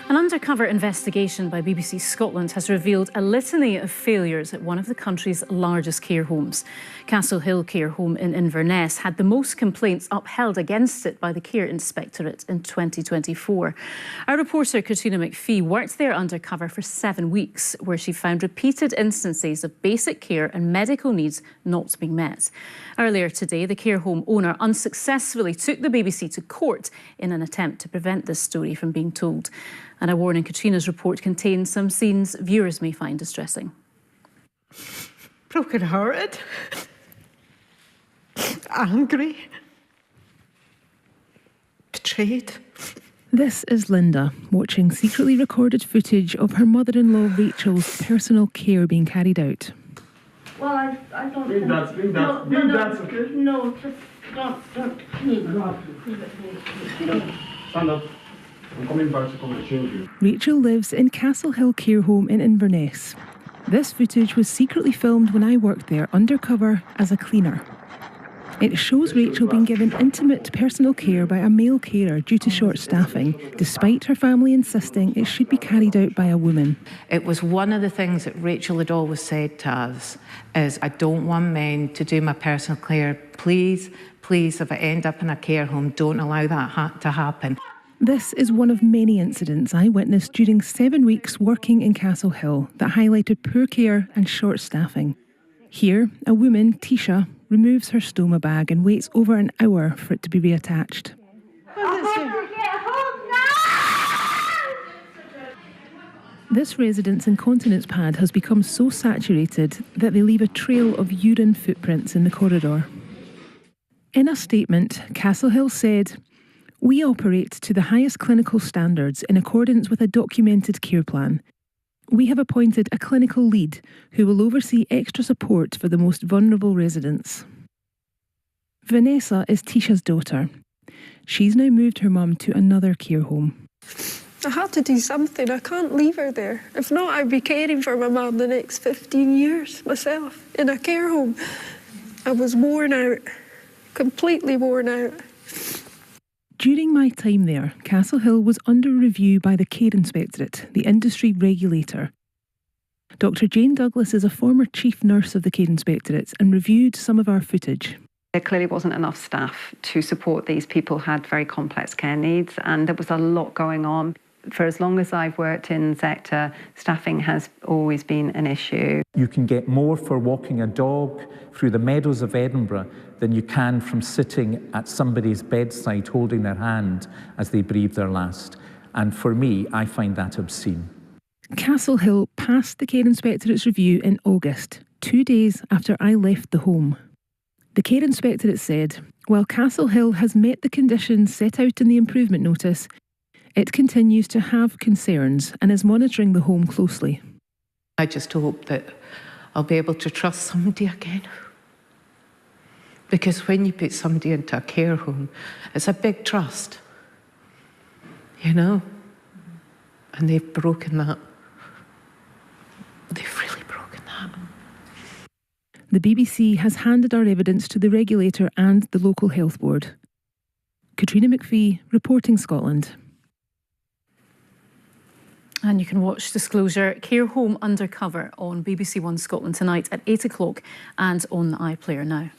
An undercover investigation by BBC Scotland has revealed a litany of failures at one of the country's largest care homes. Castle Hill Care Home in Inverness had the most complaints upheld against it by the Care Inspectorate in 2024. Our reporter Katrina McPhee worked there undercover for 7 weeks, where she found repeated instances of basic care and medical needs not being met. Earlier today, the care home owner unsuccessfully took the BBC to court in an attempt to prevent this story from being told. And a warning, Katrina's report contains some scenes viewers may find distressing. Broken-hearted, angry, betrayed. This is Linda, watching secretly recorded footage of her mother-in-law Rachel's personal care being carried out. Well, I don't think... That's okay? No, just don't. Stand up. I'm coming back to come and change you. Rachel lives in Castle Hill Care Home in Inverness. This footage was secretly filmed when I worked there undercover as a cleaner. It shows Rachel being given intimate personal care by a male carer due to short staffing, despite her family insisting it should be carried out by a woman. It was one of the things that Rachel had always said to us, is I don't want men to do my personal care. Please, if I end up in a care home, don't allow that to happen. This is one of many incidents I witnessed during 7 weeks working in Castle Hill that highlighted poor care and short staffing. Here, a woman, Tisha, removes her stoma bag and waits over an hour for it to be reattached. This residence incontinence pad has become so saturated that they leave a trail of urine footprints in the corridor. In a statement, Castle Hill said, "We operate to the highest clinical standards in accordance with a documented care plan. We have appointed a clinical lead who will oversee extra support for the most vulnerable residents." Vanessa is Tisha's daughter. She's now moved her mum to another care home. I had to do something. I can't leave her there. If not, I'd be caring for my mum the next 15 years myself in a care home. I was worn out, completely worn out. During my time there, Castle Hill was under review by the Care Inspectorate, the industry regulator. Dr. Jane Douglas is a former chief nurse of the Care Inspectorate and reviewed some of our footage. There clearly wasn't enough staff to support these people who had very complex care needs, and there was a lot going on. For as long as I've worked in the sector, staffing has always been an issue. You can get more for walking a dog through the meadows of Edinburgh than you can from sitting at somebody's bedside holding their hand as they breathe their last. And for me, I find that obscene. Castle Hill passed the Care Inspectorate's review in August, 2 days after I left the home. The Care Inspectorate said, while Castle Hill has met the conditions set out in the improvement notice, it continues to have concerns and is monitoring the home closely. I just hope that I'll be able to trust somebody again. Because when you put somebody into a care home, it's a big trust, you know? And they've broken that. They've really broken that. The BBC has handed our evidence to the regulator and the local health board. Katrina McPhee, reporting Scotland. And you can watch Disclosure Care Home Undercover on BBC One Scotland tonight at 8 o'clock and on the iPlayer now.